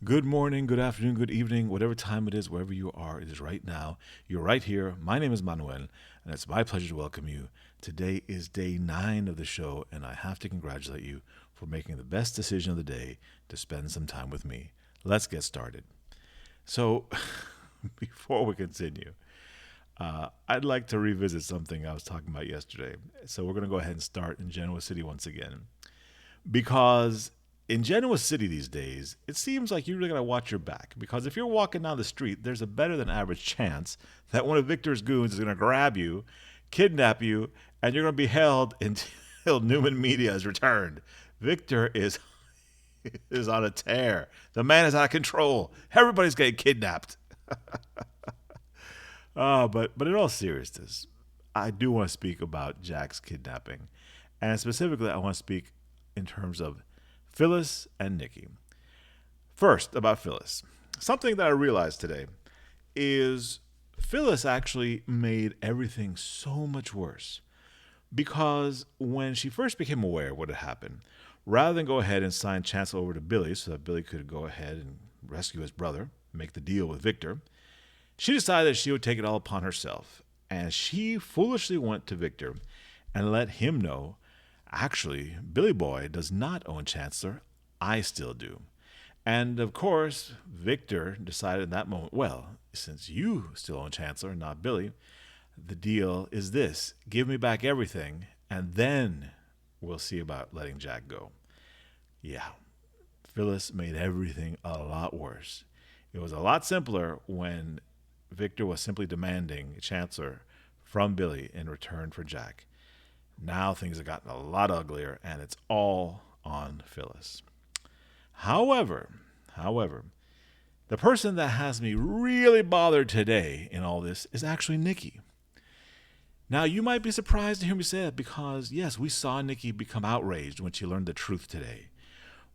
Good morning, good afternoon, good evening, whatever time it is, wherever you are, it is right now. You're right here. My name is Manuel, and it's my pleasure to welcome you. Today is day 9 of the show, and I have to congratulate you for making the best decision of the day to spend some time with me. Let's get started. So, before we continue, I'd like to revisit something I was talking about yesterday. So, we're going to go ahead and start in Genoa City once again. Because in Genoa City these days, it seems like you really gotta watch your back. Because if you're walking down the street, there's a better than average chance that one of Victor's goons is gonna grab you, kidnap you, and you're gonna be held until Newman Media is returned. Victor is is on a tear. The man is out of control. Everybody's getting kidnapped. But in all seriousness, I do want to speak about Jack's kidnapping, and specifically, I want to speak in terms of Phyllis and Nikki. First, about Phyllis. Something that I realized today is Phyllis actually made everything so much worse. Because when she first became aware of what had happened, rather than go ahead and sign Chancellor over to Billy so that Billy could go ahead and rescue his brother, make the deal with Victor, she decided that she would take it all upon herself. And she foolishly went to Victor and let him know, actually, Billy Boy does not own Chancellor. I still do. And of course, Victor decided in that moment, well, since you still own Chancellor and not Billy, the deal is this: give me back everything, and then we'll see about letting Jack go. Yeah, Phyllis made everything a lot worse. It was a lot simpler when Victor was simply demanding Chancellor from Billy in return for Jack. Now things have gotten a lot uglier, and it's all on Phyllis. However, the person that has me really bothered today in all this is actually Nikki. Now, you might be surprised to hear me say that because, yes, we saw Nikki become outraged when she learned the truth today.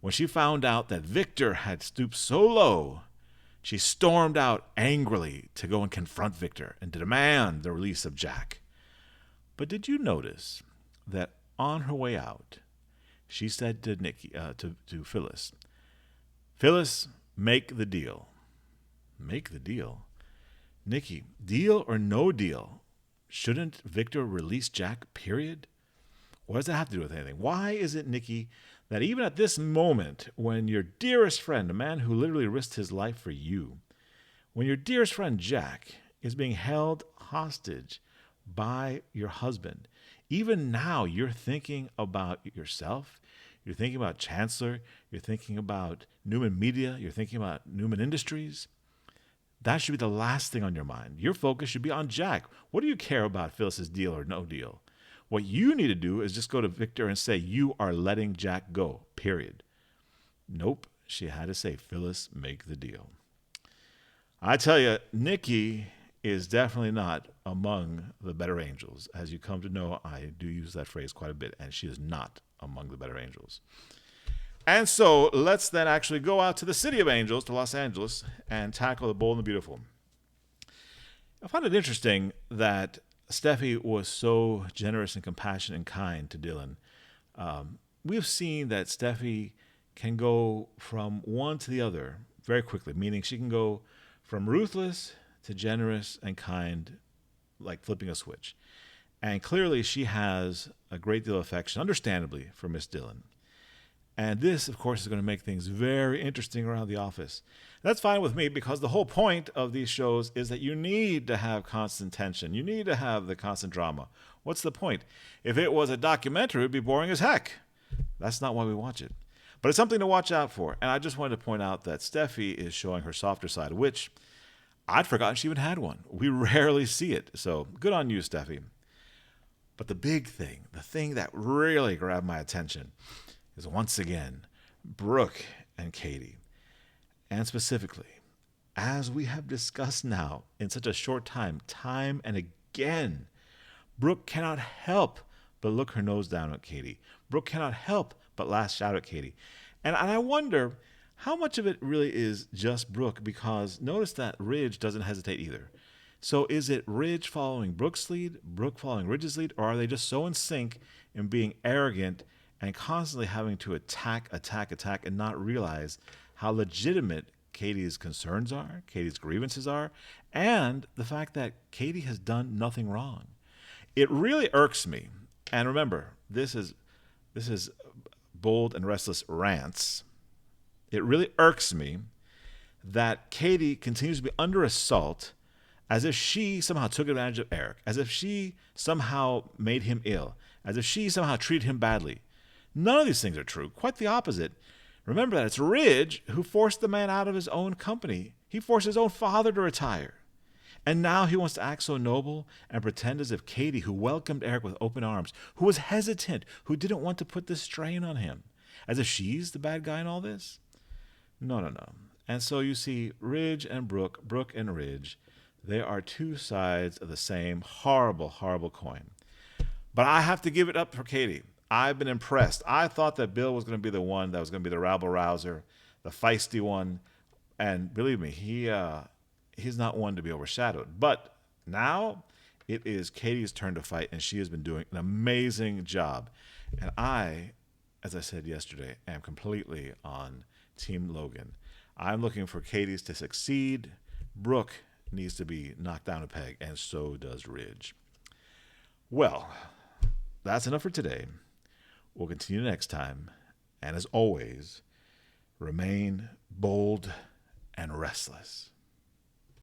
When she found out that Victor had stooped so low, she stormed out angrily to go and confront Victor and to demand the release of Jack. But did you notice that on her way out, she said to to Phyllis, Phyllis, make the deal. Make the deal? Nikki, deal or no deal? Shouldn't Victor release Jack, period? What does that have to do with anything? Why is it, Nikki, that even at this moment, when your dearest friend, a man who literally risked his life for you, when your dearest friend Jack is being held hostage by your husband, even now you're thinking about yourself, you're thinking about Chancellor, you're thinking about Newman Media, you're thinking about Newman Industries? That should be the last thing on your mind. Your focus should be on Jack. What do you care about Phyllis's deal or no deal? What you need to do is just go to Victor and say, you are letting Jack go, period. Nope, she had to say, Phyllis, make the deal. I tell you, Nikki is definitely not among the better angels. As you come to know, I do use that phrase quite a bit, and she is not among the better angels. And so let's then actually go out to the city of angels, to Los Angeles, and tackle the bold and the beautiful. I find it interesting that Steffy was so generous and compassionate and kind to Dylan. We've seen that Steffy can go from one to the other very quickly, meaning she can go from ruthless to generous and kind, like flipping a switch. And clearly she has a great deal of affection, understandably, for Miss Dillon. And this, of course, is going to make things very interesting around the office. That's fine with me because the whole point of these shows is that you need to have constant tension. You need to have the constant drama. What's the point? If it was a documentary, it would be boring as heck. That's not why we watch it. But it's something to watch out for. And I just wanted to point out that Steffi is showing her softer side, which I'd forgotten she even had one. We rarely see it. So good on you, Steffi. But the big thing, the thing that really grabbed my attention is once again Brooke and Katie. And specifically, as we have discussed now in such a short time and again, Brooke cannot help but look her nose down at Katie. Brooke cannot help but lash out at Katie. And I wonder how much of it really is just Brooke, because notice that Ridge doesn't hesitate either. So is it Ridge following Brooke's lead, Brooke following Ridge's lead, or are they just so in sync in being arrogant and constantly having to attack, and not realize how legitimate Katie's concerns are, Katie's grievances are, and the fact that Katie has done nothing wrong. It really irks me. And remember, this is Bold and Restless Rants. It really irks me that Katie continues to be under assault as if she somehow took advantage of Eric, as if she somehow made him ill, as if she somehow treated him badly. None of these things are true. Quite the opposite. Remember that it's Ridge who forced the man out of his own company. He forced his own father to retire. And now he wants to act so noble and pretend as if Katie, who welcomed Eric with open arms, who was hesitant, who didn't want to put this strain on him, as if she's the bad guy in all this? No. And so you see Ridge and Brooke and Ridge, they are two sides of the same horrible, horrible coin. But I have to give it up for Katie. I've been impressed. I thought that Bill was going to be the one that was going to be the rabble-rouser, the feisty one. And believe me, he's not one to be overshadowed. But now it is Katie's turn to fight, and she has been doing an amazing job. And I, as I said yesterday, am completely on Team Logan. I'm looking for Katie's to succeed. Brooke needs to be knocked down a peg, and so does Ridge. Well, that's enough for today. We'll continue next time. And as always, remain bold and restless.